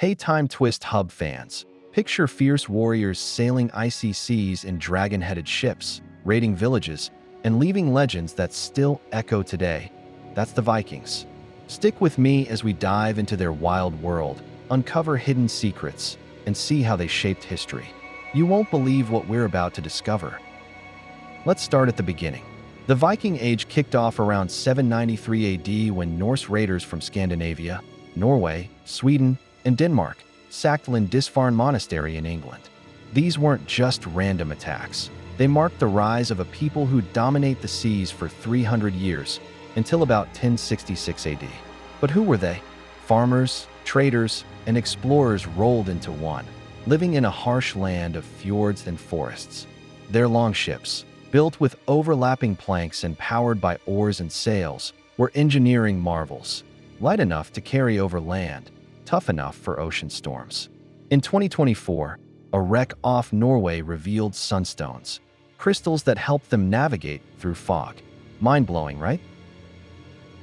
Hey Time Twist Hub fans, picture fierce warriors sailing icy seas in dragon-headed ships, raiding villages, and leaving legends that still echo today. That's the Vikings. Stick with me as we dive into their wild world, uncover hidden secrets, and see how they shaped history. You won't believe what we're about to discover. Let's start at the beginning. The Viking Age kicked off around 793 AD when Norse raiders from Scandinavia, Norway, Sweden, and Denmark sacked Lindisfarne Monastery in England. These weren't just random attacks. They marked the rise of a people who dominate the seas for 300 years, until about 1066 AD. But who were they? Farmers, traders, and explorers rolled into one, living in a harsh land of fjords and forests. Their longships, built with overlapping planks and powered by oars and sails, were engineering marvels, light enough to carry over land, tough enough for ocean storms. In 2024, a wreck off Norway revealed sunstones, crystals that helped them navigate through fog. Mind-blowing, right?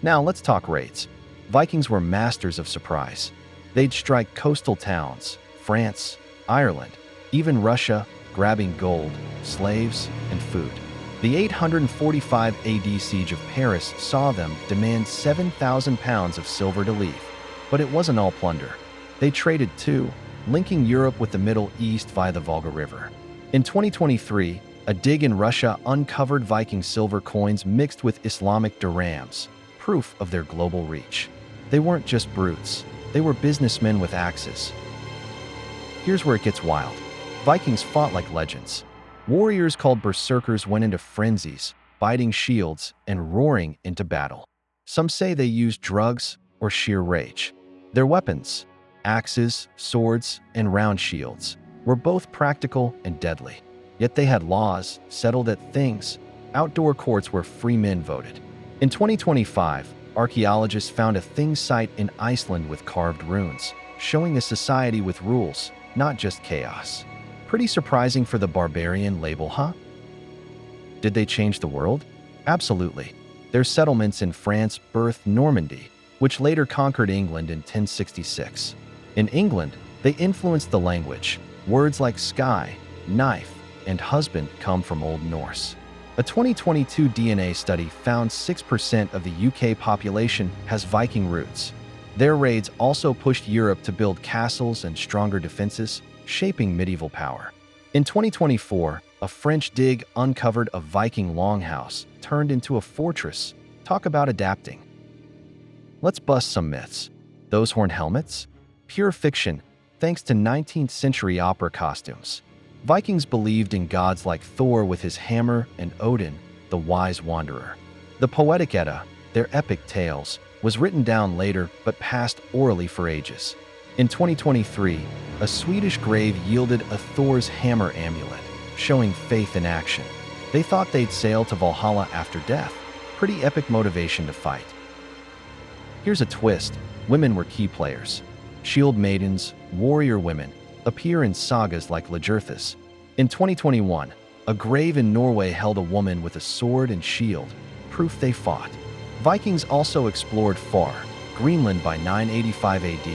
Now let's talk raids. Vikings were masters of surprise. They'd strike coastal towns, France, Ireland, even Russia, grabbing gold, slaves, and food. The 845 AD siege of Paris saw them demand 7,000 pounds of silver to leave. But it wasn't all plunder. They traded too, linking Europe with the Middle East via the Volga River. In 2023, a dig in Russia uncovered Viking silver coins mixed with Islamic dirhams, proof of their global reach. They weren't just brutes, they were businessmen with axes. Here's where it gets wild. Vikings fought like legends. Warriors called berserkers went into frenzies, biting shields and roaring into battle. Some say they used drugs or sheer rage. Their weapons, axes, swords, and round shields, were both practical and deadly. Yet they had laws, settled at things, outdoor courts where free men voted. In 2025, archaeologists found a thing site in Iceland with carved runes, showing a society with rules, not just chaos. Pretty surprising for the barbarian label, huh? Did they change the world? Absolutely. Their settlements in France birthed Normandy, which later conquered England in 1066. In England, they influenced the language. Words like sky, knife, and husband come from Old Norse. A 2022 DNA study found 6% of the UK population has Viking roots. Their raids also pushed Europe to build castles and stronger defenses, shaping medieval power. In 2024, a French dig uncovered a Viking longhouse turned into a fortress. Talk about adapting. Let's bust some myths. Those horned helmets? Pure fiction, thanks to 19th century opera costumes. Vikings believed in gods like Thor with his hammer and Odin, the wise wanderer. The Poetic Edda, their epic tales, was written down later but passed orally for ages. In 2023, a Swedish grave yielded a Thor's hammer amulet, showing faith in action. They thought they'd sail to Valhalla after death. Pretty epic motivation to fight. Here's a twist. Women were key players. Shield maidens, warrior women, appear in sagas like Lagerthus. In 2021, a grave in Norway held a woman with a sword and shield, proof they fought. Vikings also explored far, Greenland by 985 AD,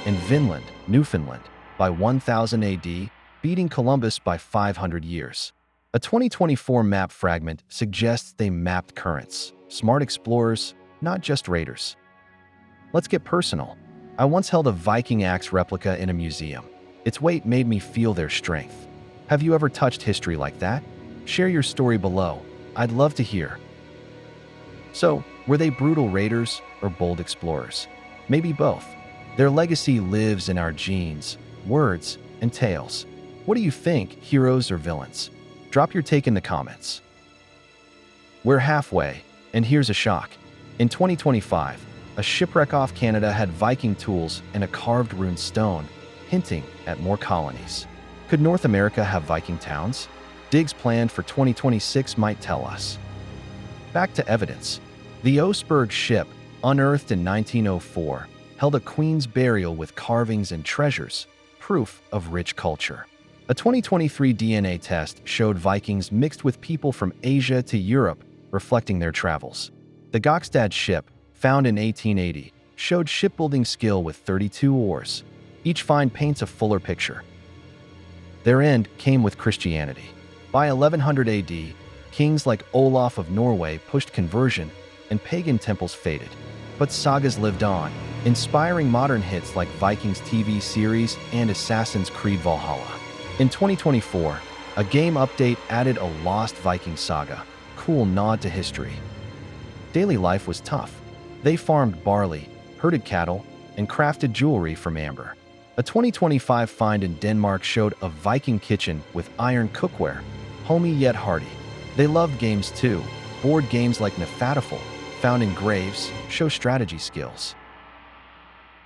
and Vinland, Newfoundland, by 1000 AD, beating Columbus by 500 years. A 2024 map fragment suggests they mapped currents. Smart explorers, not just raiders. Let's get personal. I once held a Viking axe replica in a museum. Its weight made me feel their strength. Have you ever touched history like that? Share your story below. I'd love to hear. So, were they brutal raiders or bold explorers? Maybe both. Their legacy lives in our genes, words, and tales. What do you think, heroes or villains? Drop your take in the comments. We're halfway, and here's a shock. In 2025, a shipwreck off Canada had Viking tools and a carved rune stone, hinting at more colonies. Could North America have Viking towns? Digs planned for 2026 might tell us. Back to evidence. The Oseberg ship, unearthed in 1904, held a queen's burial with carvings and treasures, proof of rich culture. A 2023 DNA test showed Vikings mixed with people from Asia to Europe, reflecting their travels. The Gokstad ship, found in 1880, showed shipbuilding skill with 32 oars. Each find paints a fuller picture. Their end came with Christianity. By 1100 AD, kings like Olaf of Norway pushed conversion, and pagan temples faded. But sagas lived on, inspiring modern hits like Vikings TV series and Assassin's Creed Valhalla. In 2024, a game update added a lost Viking saga. Cool nod to history. Daily life was tough. They farmed barley, herded cattle, and crafted jewelry from amber. A 2025 find in Denmark showed a Viking kitchen with iron cookware, homey yet hearty. They loved games too. Board games like Nefataful, found in graves, show strategy skills.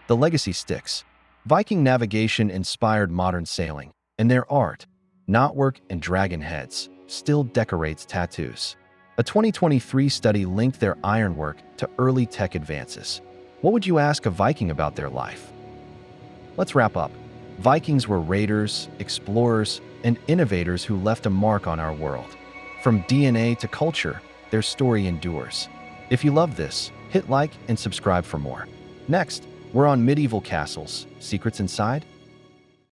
The legacy sticks. Viking navigation inspired modern sailing, and their art, knotwork and dragon heads, still decorates tattoos. A 2023 study linked their ironwork to early tech advances. What would you ask a Viking about their life? Let's wrap up. Vikings were raiders, explorers, and innovators who left a mark on our world. From DNA to culture, their story endures. If you love this, hit like and subscribe for more. Next, we're on medieval castles, secrets inside,